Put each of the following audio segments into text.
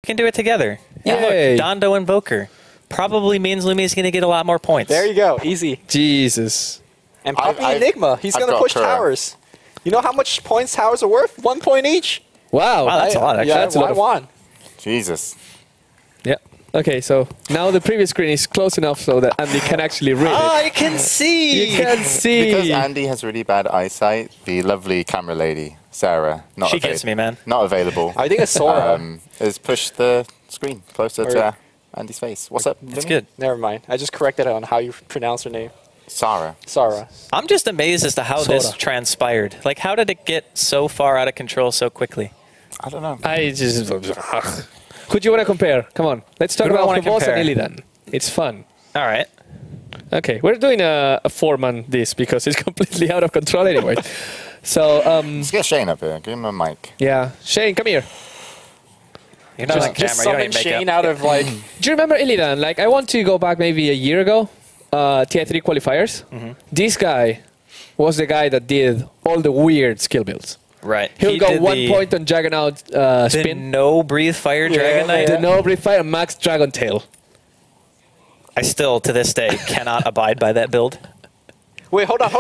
can do it together. Yay. Look, Dondo Invoker probably means Lumi's going to get a lot more points. There you go. Easy. Jesus. And Puppy Enigma. He's going to push towers. You know how much points towers are worth? 1 point each. Wow. Wow, that's a lot, actually. Yeah, That's a lot of... 1-1. Jesus. Yeah. Okay, so now the previous screen is close enough so that Andy can actually read it. I can see! You can see! Because Andy has really bad eyesight, the lovely camera lady, Sarah, She gets me, man. not available, I think it's Sora. has pushed the screen closer to Andy's face. What's up? That's good. Never mind. I just corrected it on how you pronounce her name. Sarah. Sarah. I'm just amazed as to how this transpired. Like, how did it get so far out of control so quickly? I don't know. I just... Who do you want to compare? Come on. Let's talk about Kavos and Illidan. It's fun. All right. Okay, we're doing a 4-man this because it's completely out of control anyway. So, Let's get Shane up here. Give him a mic. yeah. Shane, come here. You're not on Just camera. You don't summon need Shane makeup. out of like... Do you remember Illidan? Like, I want to go back maybe a year ago, TI3 qualifiers. This guy was the guy that did all the weird skill builds. Right. He'll go did 1 point on Juggernaut the spin. no breathe fire Dragon Knight. The no breathe fire max Dragon Tail. I still, to this day, cannot abide by that build. Wait, hold on.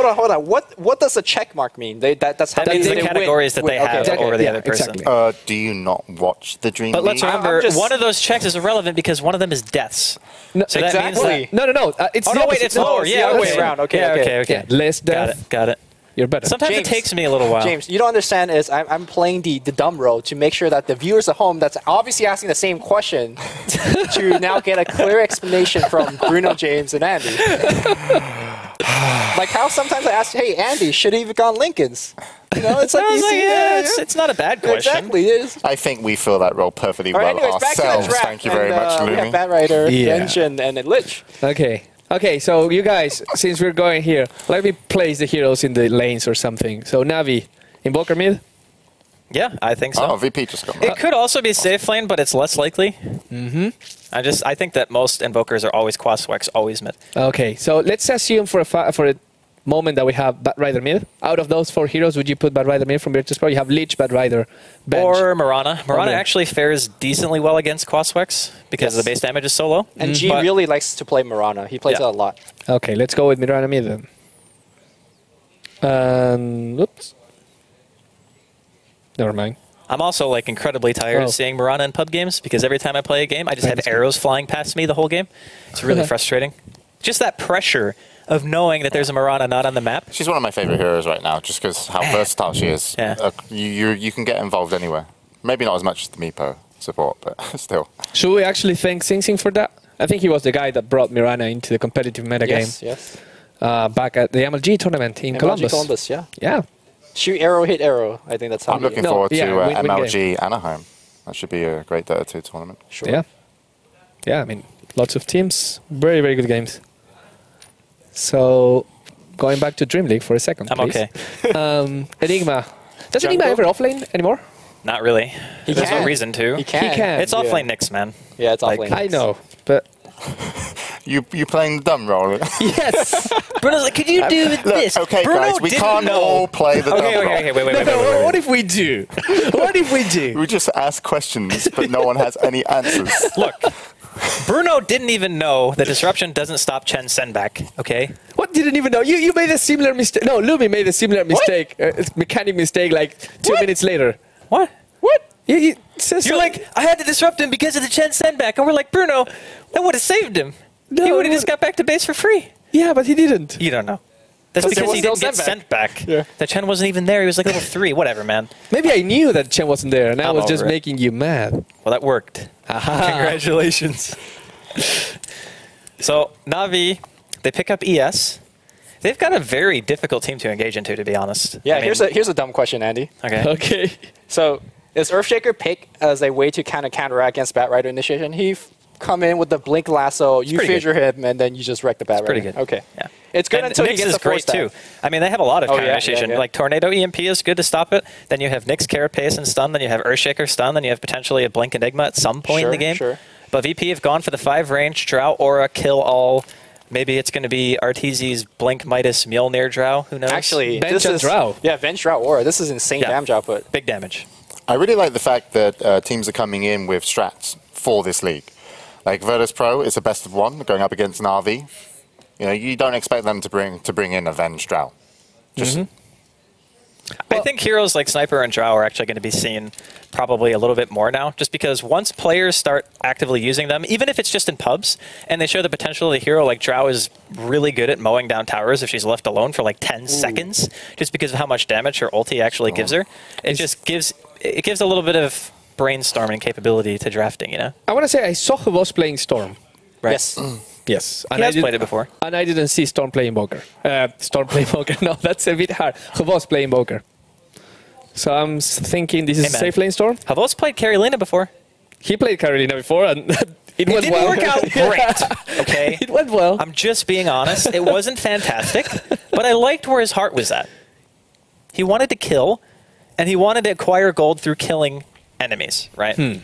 What does a check mark mean? That's how That means they the categories that they have over the other person. Exactly. Do you not watch the DreamLeague? But let's remember, one of those checks is irrelevant because one of them is deaths. No, So that means exactly. that... No. It's Oh, the no, wait, opposite. it's lower. it's Yeah, the other okay. way around. Okay, Yeah, okay. okay. Yeah, less death. Got it. You're better. Sometimes James, it takes me a little while. James, you don't understand is I'm playing the dumb road to make sure that the viewers at home that's obviously asking the same question to now get a clear explanation from Bruno, James, and Andy. Like how sometimes I ask, hey, Andy, should he have gone Lincoln's? You know, it's like, It's not a bad question. Exactly. It is. I think we fill that role perfectly All right, well anyways, back to the ourselves. draft. Thank you very much, We have Lumi. Bat Rider, Yeah. Bench, and Lich. Okay, so you guys, since we're going here, let me place the heroes in the lanes or something. So Navi, Invoker mid? Yeah, I think so. Oh, VP just got It could also be safe lane, but it's less likely. I think that most invokers are always Quaswex, always mid. Okay, so let's assume for a moment that we have Bat Rider mid. Out of those 4 heroes, would you put Bat Rider mid from Virtus Pro? You have Lich, Bat Rider, Bench. Or Mirana. Mirana Okay. actually fares decently well against Quaswex because the base damage is so low. And G really likes to play Mirana. He plays it a lot. Okay, let's go with Mirana mid then. Oops. Never mind. I'm also like incredibly tired of seeing Mirana in pub games because every time I play a game, I just have arrows flying past me the whole game. It's really frustrating. Just that pressure of knowing that there's a Mirana not on the map. She's one of my favorite heroes right now, just because how versatile she is. Yeah. You can get involved anywhere. Maybe not as much as the Meepo support, but still. Should we actually thank Sing Sing for that? I think he was the guy that brought Mirana into the competitive metagame. Yes. Back at the MLG tournament in Columbus. Yeah. Yeah. Shoot arrow, hit arrow. I think that's how I'm looking forward to win MLG Anaheim. That should be a great Dota 2 tournament. Sure. Yeah. Yeah, I mean, lots of teams. Very, very good games. So, going back to DreamLeague for a second, I'm please. okay. Enigma. Does Enigma ever offlane anymore? Not really. He There's can. no reason to. He can. He can. It's offlane Nyx, man. Yeah, it's Like, offlane. I know, but... You playing the dumb role? Yes! Bruno's like, could you do this? Okay, Bruno guys, we didn't can't know. all play the dumb role. Okay, wait. No, what if we do? What if we do? We just ask questions, but no one has any answers. Look, Bruno didn't even know that disruption doesn't stop Chen Senbak, okay? What didn't even know? You made a similar mistake. No, Lumi made a similar mistake, mechanic mistake, like 2 minutes later. What? You're like, I had to disrupt him because of the Chen Senbak. And we're like, Bruno, that would have saved him. No, he would have just got back to base for free. Yeah, but he didn't. You don't know. That's because he didn't get sent back. Yeah. That Chen wasn't even there. He was like level 3. Whatever, man. Maybe I knew that Chen wasn't there, and I I'm was just over it. making you mad. Well, that worked. Congratulations. So, Navi, they pick up ES. They've got a very difficult team to engage into, to be honest. Yeah, I mean, here's a dumb question, Andy. Okay. Okay. So, is Earthshaker pick as a way to kind of counteract against Bat Rider initiation? He come in with the Blink Lasso, you pretty fissure him, and then you just wreck the Bat Rider. Pretty good. Okay. Yeah. It's good And until he Nyx gets is the force great, too. I mean, they have a lot of counter initiation. yeah. Like, Tornado EMP is good to stop it. Then you have Nyx, Carapace, and stun. Then you have Earthshaker stun. Then you have potentially a Blink Enigma at some point in the game. Sure. But VP have gone for the 5 range, Drow, Aura, Kill All. Maybe it's going to be Arteezy's Blink, Midas, Mjolnir Drow. Who knows? Actually, Bench this and is Drow. Yeah, Bench Drow Aura. This is insane Yeah. damage output. Big damage. I really like the fact that teams are coming in with strats for this league. Like Virtus Pro is a best of one going up against Navi. You know, you don't expect them to bring in Avenge Drow. Just I think heroes like Sniper and Drow are actually going to be seen probably a little bit more now, just because once players start actively using them, even if it's just in pubs, and they show the potential of the hero, like Drow is really good at mowing down towers if she's left alone for like 10 seconds, just because of how much damage her ulti actually gives her. It just gives a little bit of brainstorming capability to drafting, you know? I want to say I saw Havos playing Storm. Right. Yes. Yes. He has played it before. And I didn't see Storm play Invoker. Storm play Invoker. No, that's a bit hard. Havos play Invoker. So I'm thinking this is safe lane Storm. Havos played Carolina before. He played Carolina before, and it went didn't well. work out great, okay? It went well. I'm just being honest. It wasn't fantastic, but I liked where his heart was at. He wanted to kill, and he wanted to acquire gold through killing enemies, right?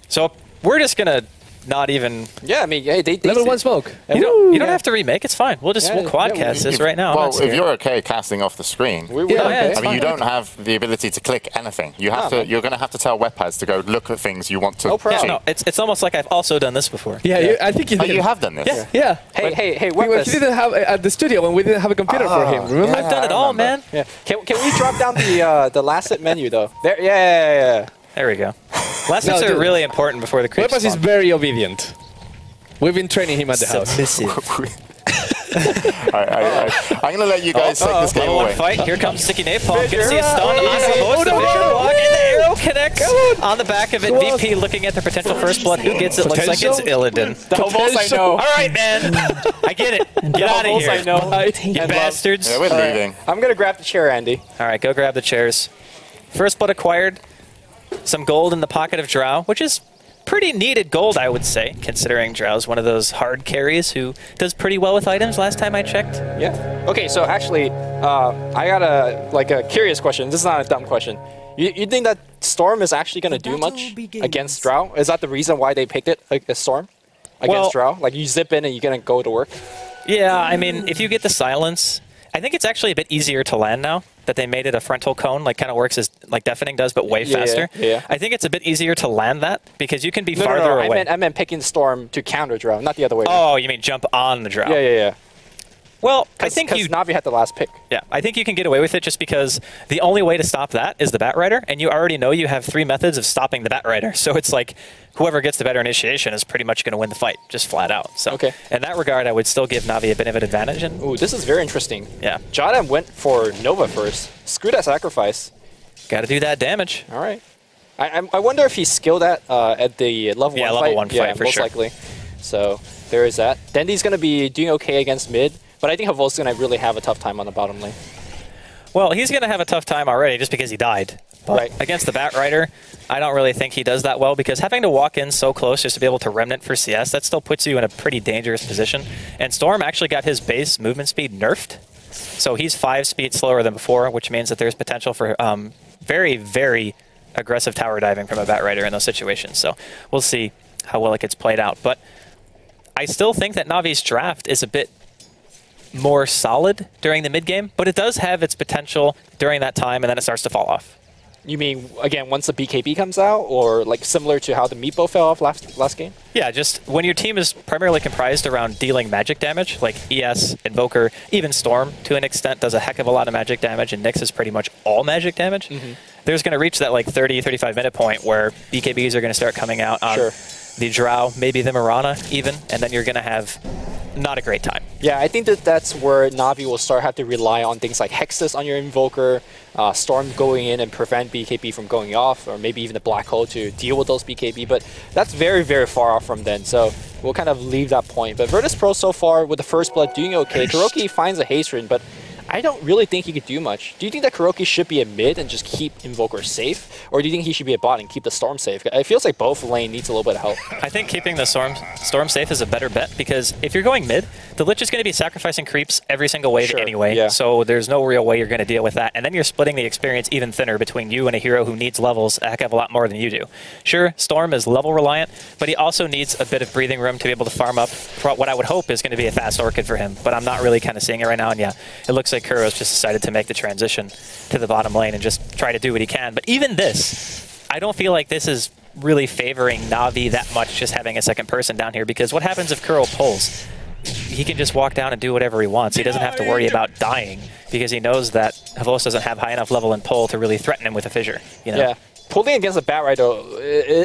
So we're just going to not even... Yeah, I mean, hey, they Level 1 smoke. You don't have to remake. It's fine. We'll quadcast this right now. Well, if you're okay casting off the screen, We're okay. it's I mean, you fine. don't have the ability to click anything. You have to. You're going to have to tell webpads to go look at things you want to. No problem. cheat. No, it's almost like I've also done this before. I think you Oh, did. you have done this. Yeah. Hey, We Webpads. didn't have at the studio when we didn't have a computer for him. Remember? I've done it all, man. Yeah. Can we drop down the last hit menu though? There. Yeah. There we go. Last hits are dude. really important before the creeps Wepas is spawn. very obedient. We've been training him at the house. Submissive. I'm going to let you guys take this game Level 1 away. fight. Here comes Sticky Napalm. Gonna see a stun on Easy. Havos. The Oh, no. vision block, and the arrow connects on the back of it. Come on. VP looking at the potential first blood. Who gets it? Looks like it's Potential? Illidan. The Havos I know. All right, man. I get it. Get out of Havos here. I know. You And bastards. Yeah, we're leaving. I'm gonna grab the chair, Andy. All right, go grab the chairs. First blood acquired. Some gold in the pocket of Drow, which is pretty needed gold, I would say, considering Drow's one of those hard carries who does pretty well with items last time I checked. Yeah. Okay, so actually, I got a curious question. This is not a dumb question. You think that Storm is actually going to do much against Drow? Is that the reason why they picked it, like, a Storm against Drow? Like, you zip in and you're going to go to work? Yeah, I mean, if you get the silence, I think it's actually a bit easier to land now that they made it a frontal cone, like kind of works as like deafening does, but way faster. Yeah. I think it's a bit easier to land that because you can be farther No, away. I meant picking Storm to counter Drow, not the other way. Oh, you mean jump on the Drow? Yeah. Well, I think because Navi had the last pick. Yeah, I think you can get away with it just because the only way to stop that is the Bat Rider, and you already know you have 3 methods of stopping the Bat Rider. So it's like whoever gets the better initiation is pretty much going to win the fight, just flat out. So Okay. in that regard, I would still give Navi a bit of an advantage. And Ooh, this is very interesting. yeah, Jadam went for Nova first. Screw that sacrifice. got to do that damage. All right. I wonder if he skilled that at the level 1 fight. level 1 fight, for most sure. likely. So there is that. Dendy's going to be doing okay against mid, but I think Havos is going to really have a tough time on the bottom lane. Well, he's going to have a tough time already just because he died. But Right. against the Bat Rider, I don't really think he does that well because having to walk in so close just to be able to Remnant for CS, that still puts you in a pretty dangerous position. And Storm actually got his base movement speed nerfed. So he's 5 speed slower than before, which means that there's potential for very, very aggressive tower diving from a Bat Rider in those situations. So we'll see how well it gets played out. But I still think that Navi's draft is a bit more solid during the mid game, but it does have its potential during that time, and then it starts to fall off. You mean, again, once the BKB comes out, or like similar to how the Meepo fell off last game? Yeah, just when your team is primarily comprised around dealing magic damage, like ES, Invoker, even Storm to an extent does a heck of a lot of magic damage, and Nyx is pretty much all magic damage, there's going to reach that like 30, 35 minute point where BKBs are going to start coming out on the Drow, maybe the Mirana even, and then you're going to have not a great time. Yeah, I think that's where Navi will start have to rely on things like Hexus on your Invoker, Storm going in and prevent BKB from going off, or maybe even the Black Hole to deal with those BKB, but that's very, very far off from then, so we'll kind of leave that point. But Virtus Pro so far with the first blood doing okay. Kuroki finds a haste rune, but I don't really think he could do much. Do you think that Kuroki should be a mid and just keep Invoker safe? Or do you think he should be a bot and keep the Storm safe? It feels like both lane needs a little bit of help. I think keeping the Storm safe is a better bet because if you're going mid, the Lich is going to be sacrificing creeps every single wave anyway, so there's no real way you're going to deal with that. And then you're splitting the experience even thinner between you and a hero who needs levels a heck of a lot more than you do. Sure, Storm is level reliant, but he also needs a bit of breathing room to be able to farm up for what I would hope is going to be a fast Orchid for him, but I'm not really kind of seeing it right now, and yeah, it looks like Kuro's just decided to make the transition to the bottom lane and just try to do what he can. But even this, I don't feel like this is really favoring Navi that much, just having a second person down here, because what happens if Kuro pulls? He can just walk down and do whatever he wants. He doesn't have to worry about dying, because he knows that Havos doesn't have high enough level in pull to really threaten him with a fissure. You know? Yeah. Pulling against a Bat Rider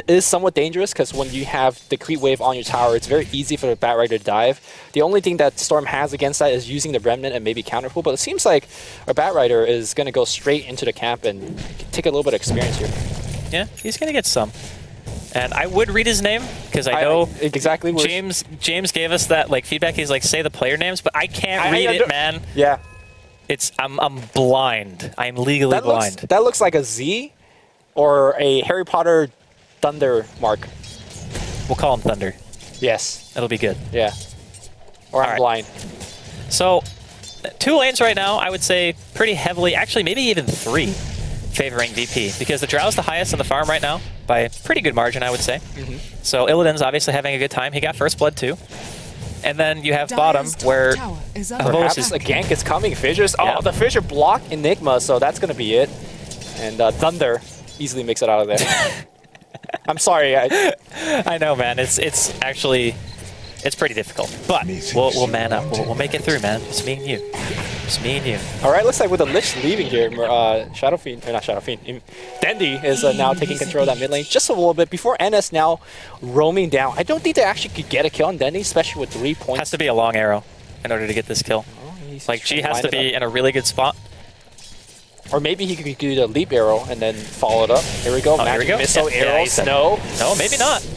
is somewhat dangerous, because when you have the creep wave on your tower, it's very easy for the Bat Rider to dive. The only thing that Storm has against that is using the Remnant and maybe counter pull, but it seems like our Bat Rider is going to go straight into the camp and take a little bit of experience here. Yeah, he's going to get some. And I would read his name, because I know exactly James gave us that like feedback. He's like, say the player names, but I can't read it, man. Yeah. I'm blind. I'm legally blind. That looks like a Z or a Harry Potter Thunder mark. We'll call him Thunder. Yes. That'll be good. Yeah. Or I'm blind. So, 2 lanes right now, I would say pretty heavily, actually maybe even 3, favoring VP, because the Drow's the highest on the farm right now by a pretty good margin, I would say. So Illidan's obviously having a good time. He got first blood too. And then you have bottom, where perhaps a gank is coming. Fissures. Oh, the Fissure block Enigma, so that's going to be it. And Thunder easily makes it out of there. I'm sorry. I know, man. It's actually, it's pretty difficult. But we'll man up. We'll make it through, man. It's me and you. It's me and you. All right, looks like with the Lich leaving here, Shadow Fiend, or not Shadow Fiend, Dendi is now taking control of that mid lane just a little bit before NS now roaming down. I don't think they actually could get a kill on Dendi, especially with 3 points. Has to be a long arrow in order to get this kill. Oh, like, G has to be in a really good spot. Or maybe he could do the leap arrow and then follow it up. Here we go. Oh, Magic here we go. missile arrow. No. No, maybe not.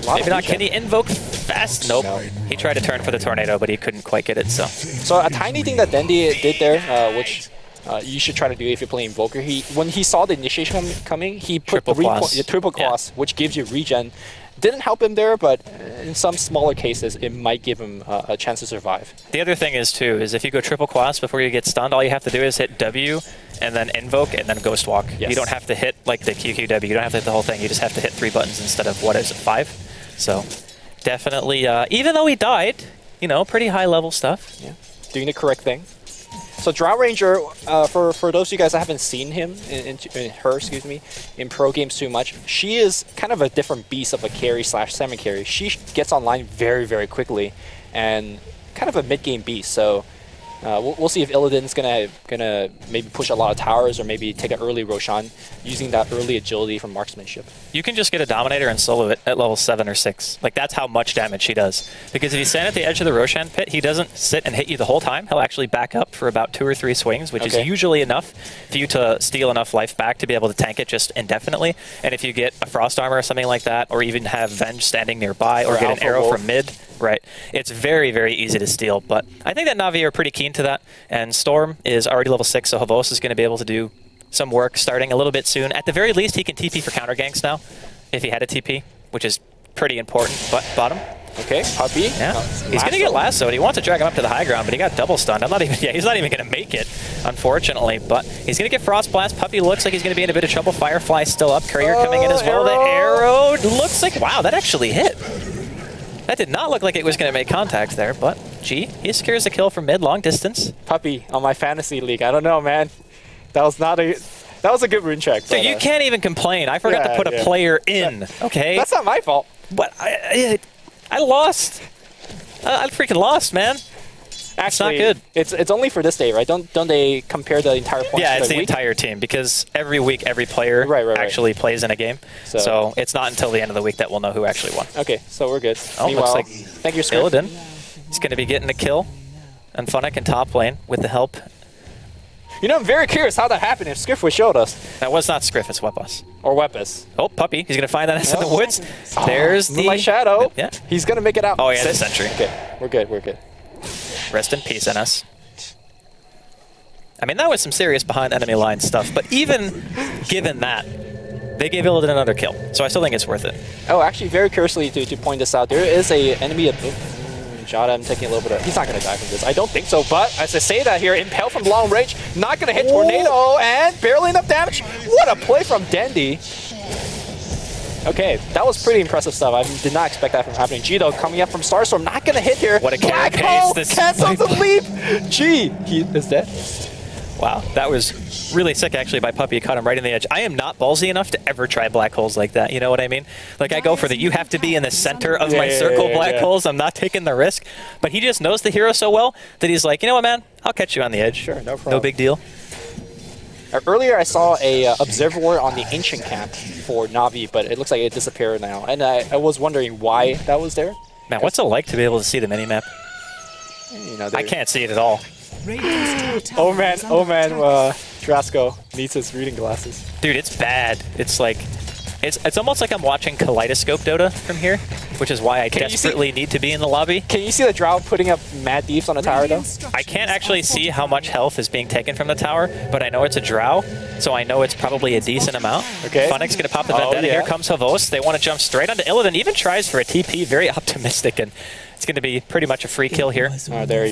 Maybe not. Can he invoke fast? Nope. No. He tried to turn for the tornado, but he couldn't quite get it. So a tiny thing that Dendi did there, which you should try to do if you're playing Invoker. When he saw the initiation coming, he put triple cross, which gives you regen. Didn't help him there, but in some smaller cases, it might give him a chance to survive. The other thing is, too, is if you go triple quas before you get stunned, all you have to do is hit W and then invoke and then ghost walk. Yes. You don't have to hit like the QQW. You don't have to hit the whole thing. You just have to hit 3 buttons instead of, what is it, 5? So definitely, even though he died, you know, pretty high level stuff. Yeah, doing the correct thing. So Drow Ranger, for those of you guys that haven't seen him, in pro games too much, she is kind of a different beast of a carry / salmon carry. She gets online very, very quickly, and kind of a mid-game beast. So we'll see if Illidan's gonna maybe push a lot of towers, or maybe take an early Roshan, using that early agility from marksmanship. You can just get a Dominator and solo it at level 7 or 6. Like, that's how much damage she does. Because if you stand at the edge of the Roshan pit, he doesn't sit and hit you the whole time. He'll actually back up for about 2 or 3 swings, which is usually enough for you to steal enough life back to be able to tank it just indefinitely. And if you get a Frost Armor or something like that, or even have Venge standing nearby, or get an arrow from mid, right, it's very, very easy to steal. But I think that Navi are pretty keen to that. And Storm is already level 6, so Havos is going to be able to do some work starting a little bit soon. At the very least, he can TP for counter ganks now, if he had a TP, which is pretty important. But bottom. Okay, Puppy. Yeah, he's going to get lassoed. He wants to drag him up to the high ground, but he got double stunned. He's not even going to make it, unfortunately. But he's going to get Frost Blast. Puppy looks like he's going to be in a bit of trouble. Firefly still up. Courier coming in as well. The arrow looks like, wow, that actually hit. That did not look like it was going to make contact there, but G, he secures a kill from mid, long distance. Puppy on my fantasy league. I don't know, man. That was a good rune check. Dude, you can't even complain. I forgot to put a player in. Okay. That's not my fault. But I lost. I freaking lost, man. Actually, it's not good. It's only for this day, right? Don't they compare the entire points? Yeah, it's the entire team, because every week every player actually plays in a game. So it's not until the end of the week that we'll know who actually won. Okay, so we're good. Oh, Meanwhile, looks like thank you, Scriff. Illidan. He's going to be getting a kill. And Funnick in top lane with the help. You know, I'm very curious how that happened if Scriff would showed us. That was not Scriff, it's Wepos. Or Wepos. Oh, Puppy. He's going to find that in the woods. There's the... My shadow. Yeah. He's going to make it out. Oh, yeah, the sentry. Okay, we're good, we're good. Rest in peace, NS. I mean, that was some serious behind enemy line stuff, but even given that, they gave Illidan another kill, so I still think it's worth it. Oh, actually, very curiously to point this out, there is a enemy... Jada, I'm taking a little bit of... He's not going to die from this. I don't think so, but as I say that here, Impale from long range, not going to hit Tornado, and barely enough damage. What a play from Dendi. Okay, that was pretty impressive stuff. I did not expect that from happening. G, though, coming up from Starstorm, not going to hit here. What a carry pace. Cancels the leap. G, he is dead. Wow, that was really sick actually by Puppy. Caught him right in the edge. I am not ballsy enough to ever try black holes like that. You know what I mean? Like I go for the you have to be in the center of my circle black holes. I'm not taking the risk. But he just knows the hero so well that he's like, you know what, man? I'll catch you on the edge. Sure, no problem. No big deal. Earlier, I saw a observer on the ancient camp for Navi, but it looks like it disappeared now. And I was wondering why that was there. Man, what's it like to be able to see the minimap? You know, I can't see it at all. oh man, Drasco needs his reading glasses. Dude, it's bad. It's like, it's almost like I'm watching Kaleidoscope Dota from here, which is why I desperately need to be in the lobby. Can you see the Drow putting up mad deeps on the tower though? I can't actually see how much health is being taken from the tower, but I know it's a Drow, so I know it's probably a decent amount. Okay. Funnick's gonna pop the Vendetta. Here comes Havos. They want to jump straight onto Illidan, even tries for a TP, very optimistic, and it's gonna be pretty much a free kill here for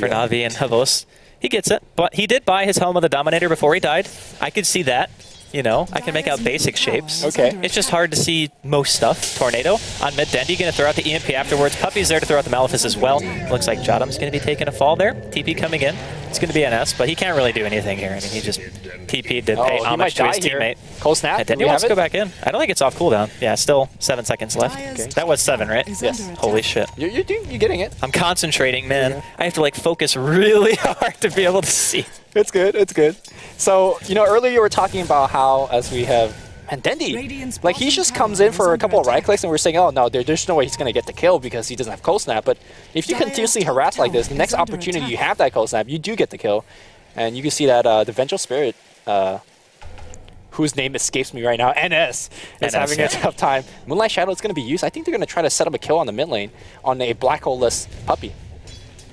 Navi and Havos. He gets it, but he did buy his Helm of the Dominator before he died. I could see that. You know, I can make out basic shapes. Okay. It's just hard to see most stuff. Tornado on mid. Dendi going to throw out the EMP afterwards. Puppy's there to throw out the Malefice as well. Looks like Jotham's going to be taking a fall there. TP coming in. It's going to be NS, but he can't really do anything here. I mean, he just TP'd to pay homage to his teammate. Cold snap. Dendi wants to go back in. I don't think it's off cooldown. Yeah, still 7 seconds left. Okay. That was 7, right? Yes. Holy shit. You're getting it. I'm concentrating, man. I have to like focus really hard to be able to see. It's good. It's good. So, you know, earlier you were talking about how, as we have, and Dendi, like he just comes in for a couple of right clicks and we're saying, oh no, there's no way he's going to get the kill because he doesn't have cold snap. But if you continuously harass like this, the next opportunity you have that cold snap, you do get the kill. And you can see that the Vengeful Spirit, whose name escapes me right now, NS, is having a tough time. Moonlight Shadow is going to be used. I think they're going to try to set up a kill on the mid lane on a black hole-less Puppy.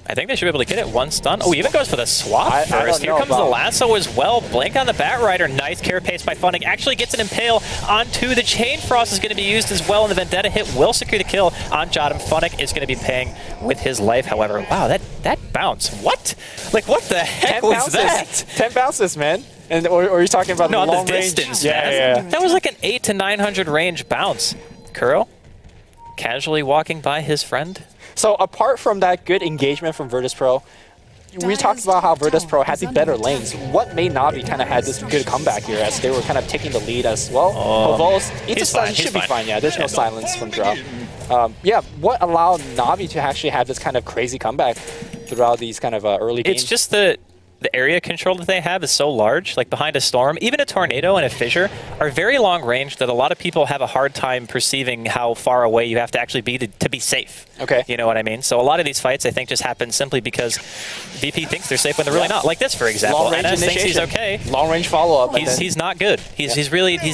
I think they should be able to get it. One stun. Oh, he even goes for the swap first. Here comes the lasso as well. Blink on the Bat Rider. Nice carapace by Funnick. Actually gets an impale onto the Chain Frost is going to be used as well. And the Vendetta hit will secure the kill on Jotham. Funnick is going to be paying with his life, however. Wow, that bounce. What? Like, what the heck was that? 10 bounces, man. And or are you talking about the long distance, range? Yeah. That was like an 800 to 900 range bounce. Kuro casually walking by his friend. So apart from that good engagement from Virtus Pro, we talked about how Virtus Pro had the better lanes. What made Navi kind of had this good comeback here as they were kind of taking the lead as well? Havos, he should be fine. Yeah, there's no silence from Drow. Yeah, what allowed Navi to actually have this kind of crazy comeback throughout these kind of early games? It's just the area control that they have is so large, like behind a storm, even a tornado and a fissure are very long range that a lot of people have a hard time perceiving how far away you have to actually be to be safe. Okay. You know what I mean? So a lot of these fights, I think, just happen simply because VP thinks they're safe when they're really not. Like this, for example. Long range NS thinks he's okay. Long range follow-up. He's not good. He's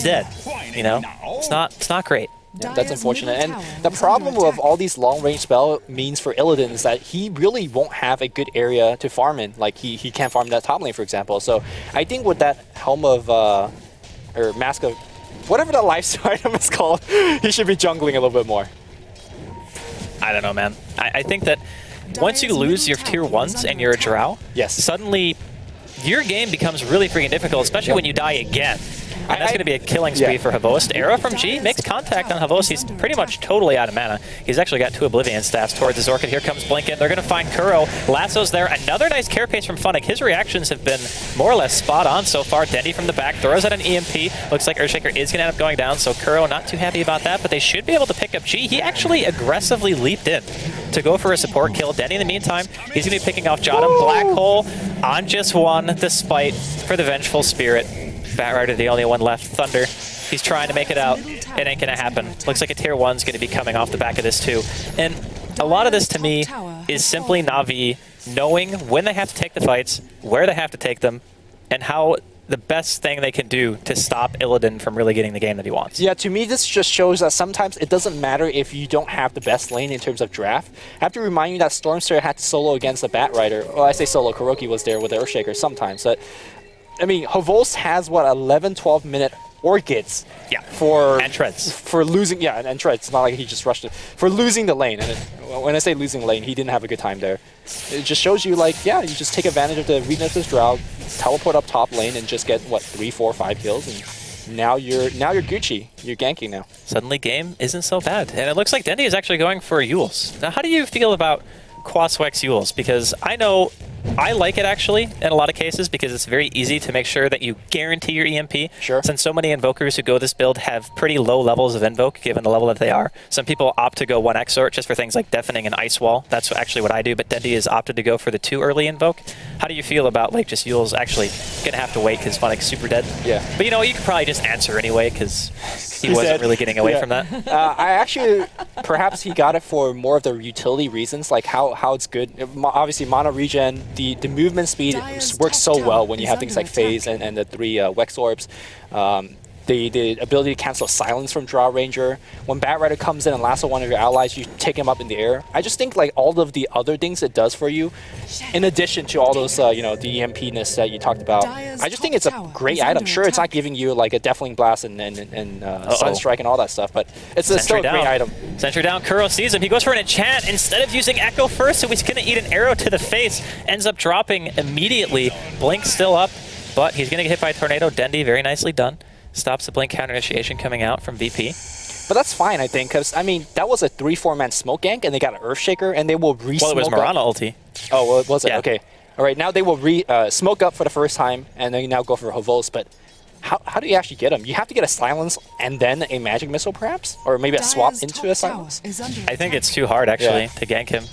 dead. You know? It's not great. Yeah, that's unfortunate. And the problem with all these long-range spell means for Illidan is that he really won't have a good area to farm in. Like, he can't farm that top lane, for example. So I think with that Helm of, or Mask of, whatever the lifestyle item is called, he should be jungling a little bit more. I don't know, man. I think that once you lose your tier 1s and you're a Drow, suddenly your game becomes really freaking difficult, especially when you die again. And that's going to be a killing spree for Havos. Arrow from G makes contact on Havos. He's pretty much totally out of mana. He's actually got 2 Oblivion staffs towards his Orchid. Here comes Blinken. They're going to find Kuro. Lasso's there. Another nice carapace from Funnick. His reactions have been more or less spot on so far. Dendi from the back throws out an EMP. Looks like Earthshaker is going to end up going down, so Kuro not too happy about that, but they should be able to pick up G. He actually aggressively leaped in to go for a support kill. Dendi, in the meantime, he's going to be picking off Jotham. Black Hole on just one, despite for the Vengeful Spirit. Bat Rider, the only one left. Thunder, he's trying to make it out. It ain't gonna happen. Looks like a tier 1's gonna be coming off the back of this too. And a lot of this to me is simply Navi knowing when they have to take the fights, where they have to take them, and how the best thing they can do to stop Illidan from really getting the game that he wants. Yeah, to me this just shows that sometimes it doesn't matter if you don't have the best lane in terms of draft. I have to remind you that Stormster had to solo against the Bat Rider. Well, I say solo, Kuroki was there with the Earthshaker sometimes, but I mean, Havos has, what, 11, 12-minute Orchids for... And treads. For losing... Yeah, and treads. It's not like he just rushed it. For losing the lane. And when I say losing the lane, he didn't have a good time there. It just shows you, like, yeah, you just take advantage of the weakness of this Drow, teleport up top lane, and just get, what, 3, 4, 5 kills, and now you're Gucci. You're ganking now. Suddenly game isn't so bad. And it looks like Dendi is actually going for Yules. Now, how do you feel about Quaswex Yules? Because I know I like it actually in a lot of cases because it's very easy to make sure that you guarantee your EMP. Sure. Since so many invokers who go this build have pretty low levels of invoke given the level that they are. Some people opt to go 1 exort just for things like deafening and ice wall. That's actually what I do, but Dendy has opted to go for the 2 early invoke. How do you feel about like just Yule's actually gonna have to wait because Funnick's super dead? Yeah. But you know, you could probably just answer anyway because he wasn't really getting away from that. I actually, perhaps he got it for more of the utility reasons, like how it's good. Obviously, mono regen, the movement speed works so well when you have things like phase and the 3 Wex orbs. The ability to cancel silence from Draw Ranger. When Bat Rider comes in and lasso one of your allies, you take him up in the air. I just think like all of the other things it does for you, in addition to all those, you know, the EMP-ness that you talked about, I just think it's a great item. Sure, it's not giving you like a Deathling Blast and Sunstrike and all that stuff, but it's still a great item. Sentry down, Kuro sees him. He goes for an enchant instead of using Echo first, so he's going to eat an arrow to the face. Ends up dropping immediately. Blink still up, but he's going to get hit by a tornado. Dendy, very nicely done. Stops the blink counter initiation coming out from VP. But that's fine, I think, because, I mean, that was a 3-4-man smoke gank, and they got an Earthshaker, and they will re-smoke. Well, it was Mirana ulti. Oh, well, was it? Yeah. Okay. All right, now they will smoke up for the first time, and then you now go for Havos, but how do you actually get them? You have to get a silence and then a magic missile, perhaps? Or maybe a swap into a silence? I think it's too hard, actually, to gank him.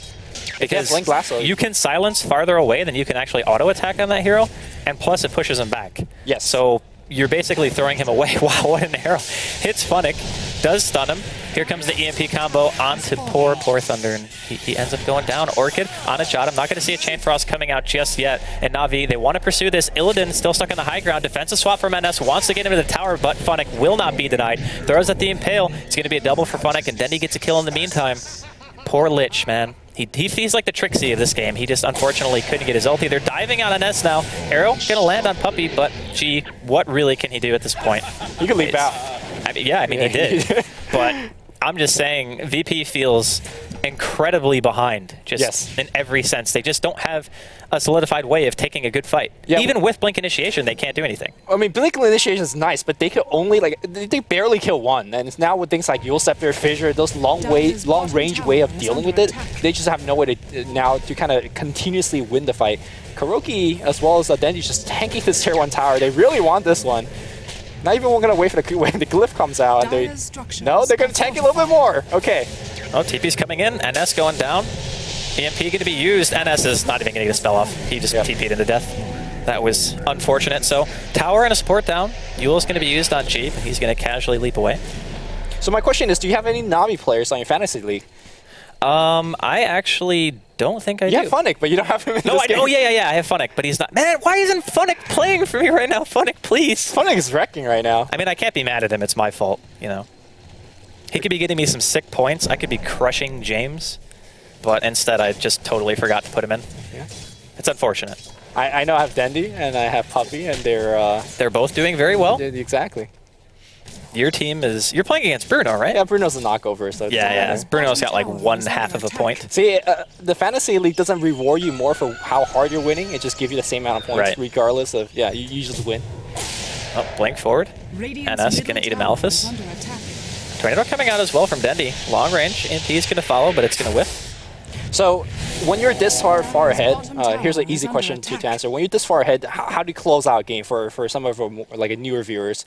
Because blink lasso. You can silence farther away than you can actually auto-attack on that hero, and plus it pushes him back. Yes. So you're basically throwing him away. Wow, what an arrow. Hits Funnick, does stun him. Here comes the EMP combo onto poor Thunder, and he ends up going down. Orchid on a shot. I'm not going to see a Chain Frost coming out just yet. And Navi, they want to pursue this. Illidan still stuck on the high ground. Defensive swap from NS, wants to get him to the tower, but Funnick will not be denied. Throws at the Impale. It's going to be a double for Funnick, and Dendy gets a kill in the meantime. Poor Lich, man. He's like the Trixie of this game. He just unfortunately couldn't get his ulti. They're diving on NS now. Arrow gonna land on Puppey, but gee, what really can he do at this point? You can leap out. I mean, he did. But I'm just saying, VP feels incredibly behind, just in every sense. They just don't have a solidified way of taking a good fight. Yeah. Even with Blink Initiation, they can't do anything. I mean, Blink Initiation is nice, but they could only, like, they barely kill one. And it's now with things like Yule Scepter, Fissure, those long-range way of dealing with it, they just have no way to now to kind of continuously win the fight. Kuroki, as well as Dendy, just tanking this Tier 1 tower. They really want this one. Not even going to wait for when the glyph comes out. And they're going to tank it a little bit more. Okay. Oh, TP's coming in. NS going down. EMP going to be used. NS is not even going to get a spell off. He just TP'd into death. That was unfortunate. So, tower and a support down. Yule's going to be used on Jeep. He's going to casually leap away. So my question is, do you have any Navi players on your fantasy league? I actually don't think I do. You have Funnick, but you don't have him in this game. Oh, yeah, I have Funnick, but he's not. Man, why isn't Funnick playing for me right now? Funnick, please. Funnick is wrecking right now. I mean, I can't be mad at him. It's my fault, you know. He could be getting me some sick points. I could be crushing James, but instead I just totally forgot to put him in. Yeah. It's unfortunate. I know I have Dendy and I have Puppey, and they're both doing very well. Exactly. Your team is... You're playing against Bruno, right? Yeah, Bruno's a knockover. So yeah. Bruno's got like 1/2 of a point. See, the Fantasy League doesn't reward you more for how hard you're winning. It just gives you the same amount of points regardless of... Yeah, you just win. Oh, blink forward. NS going to eat a Malefice. Tornado coming out as well from Dendy. Long range. EMP is going to follow, but it's going to whiff. So, when you're this far ahead, here's an easy question to answer. When you're this far ahead, how do you close out a game for some of our like newer viewers?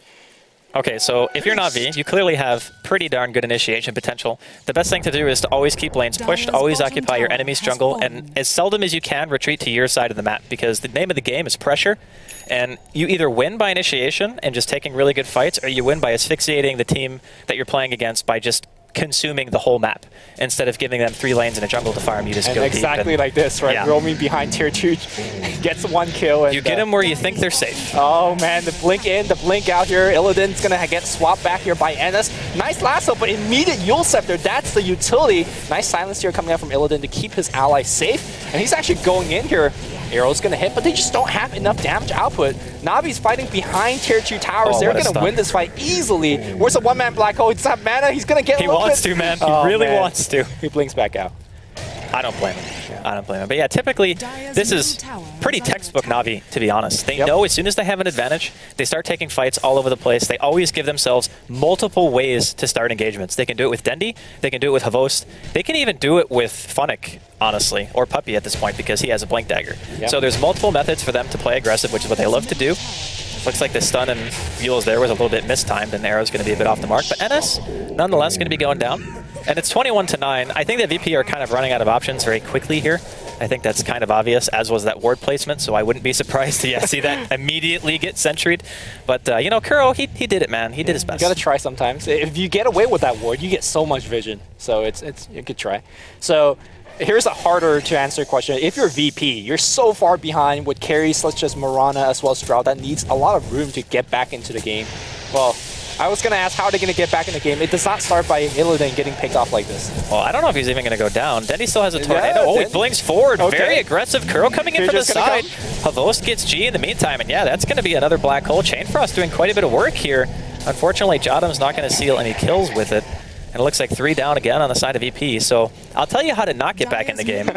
Okay, so if you're Navi, you clearly have pretty darn good initiation potential. The best thing to do is to always keep lanes pushed, always occupy your enemy's jungle, and as seldom as you can, retreat to your side of the map, because the name of the game is pressure, and you either win by initiation and just taking really good fights, or you win by asphyxiating the team that you're playing against by just consuming the whole map. Instead of giving them 3 lanes in a jungle to farm, you just go deep. Exactly like this, right? Yeah. Roaming behind tier 2, gets 1 kill. And, you get them where you think they're safe. Oh man, the blink in, the blink out here. Illidan's gonna get swapped back here by NS. Nice lasso, but immediate Yule Scepter. That's the utility. Nice silence here coming out from Illidan to keep his ally safe. And he's actually going in here. Arrow's gonna hit, but they just don't have enough damage output. Navi's fighting behind tier 2 towers. They're gonna win this fight easily. Where's the 1-man black hole? He doesn't have mana. He's gonna get He wants to, man. He really wants to. He blinks back out. I don't blame him. I don't blame him. But yeah, typically, this is pretty textbook Navi, to be honest. They know as soon as they have an advantage, they start taking fights all over the place. They always give themselves multiple ways to start engagements. They can do it with Dendi. They can do it with Havost. They can even do it with Funnick, honestly, or Puppy at this point, because he has a Blink Dagger. So there's multiple methods for them to play aggressive, which is what they love to do. Looks like the stun and Mules there was a little bit mistimed, and Arrow's going to be a bit off the mark. But NS, nonetheless, going to be going down. And it's 21-9. I think that VP are kind of running out of options very quickly here. I think that's kind of obvious, as was that ward placement, so I wouldn't be surprised to see that immediately get sentryed. But, you know, Kuro, he did it, man. He did his best. You got to try sometimes. If you get away with that ward, you get so much vision. So it's a good try. So here's a harder to answer question. If you're VP, you're so far behind with carries such as Mirana as well as Stroud that needs a lot of room to get back into the game. Well, I was going to ask how they're going to get back in the game. It does not start by Illidan getting picked off like this. Well, I don't know if he's even going to go down. Dendi still has a tornado. Oh, he blinks forward. Very aggressive. Kuro coming in from the side. Havost gets G in the meantime. And yeah, that's going to be another black hole. Chainfrost doing quite a bit of work here. Unfortunately, Jadam's not going to seal any kills with it. And it looks like 3 down again on the side of EP. So I'll tell you how to not get back in the game.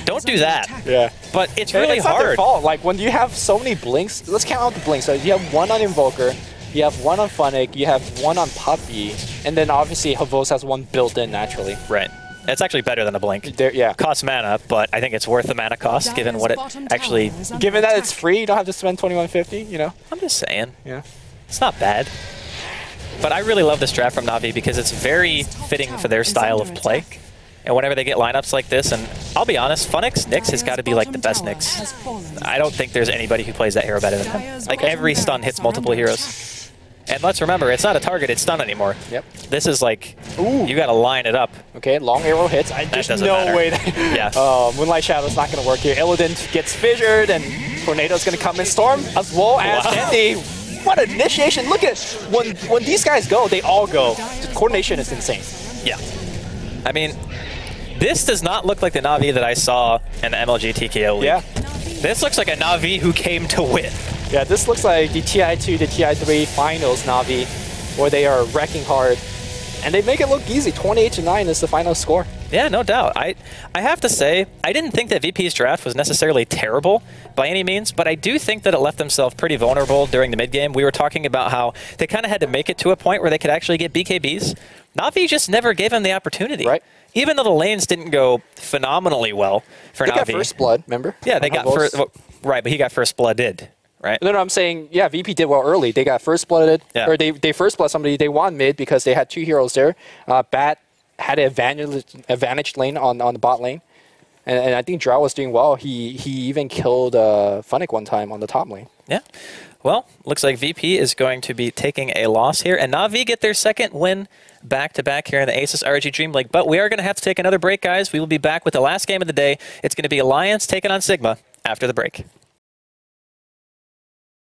Don't do that. Yeah. But it's really hard. Not their fault. Like, when you have so many blinks, let's count out the blinks. So you have 1 on Invoker, you have 1 on Funnick, you have 1 on Puppy, and then obviously Havost has 1 built in naturally. Right. It's actually better than a blink. Yeah. Costs mana, but I think it's worth the mana cost given what it actually... Given that it's free, you don't have to spend 2150, you know? I'm just saying. Yeah. It's not bad. But I really love this draft from Navi because it's very fitting for their style of play. And whenever they get lineups like this, and I'll be honest, Funnick's Nyx has got to be like the best Nyx. I don't think there's anybody who plays that hero better than him. Like every stun hits multiple heroes. And let's remember, it's not a targeted stun anymore. Yep. This is like, you got to line it up. Okay, long arrow hits. There's no way that Moonlight Shadow's not going to work here. Illidan gets fissured, and Tornado's going to come in. Storm as well as Dendi. What an initiation. Look at when these guys go, they all go. The coordination is insane. Yeah. I mean, this does not look like the Navi that I saw in the MLG TKO League. Yeah. This looks like a Navi who came to win. Yeah, this looks like the TI2, the TI3 finals Navi, where they are wrecking hard. And they make it look easy. 28-9 is the final score. Yeah, no doubt. I have to say, I didn't think that VP's draft was necessarily terrible by any means, but I do think that it left themselves pretty vulnerable during the mid-game. We were talking about how they kind of had to make it to a point where they could actually get BKBs. Navi just never gave them the opportunity. Right. Even though the lanes didn't go phenomenally well for Navi. They got first blood, remember? Yeah, they got first... Well, right, but he got first blooded. Right. No, I'm saying, yeah, VP did well early. They got first blooded, or they first blood somebody. They won mid because they had 2 heroes there. Bat had an advantage lane on the bot lane, and I think Drow was doing well. He even killed Funnick one time on the top lane. Yeah. Well, looks like VP is going to be taking a loss here, and Navi get their second win back-to-back here in the Asus RG DreamLeague. But we are going to have to take another break, guys. We will be back with the last game of the day. It's going to be Alliance taking on Sigma after the break.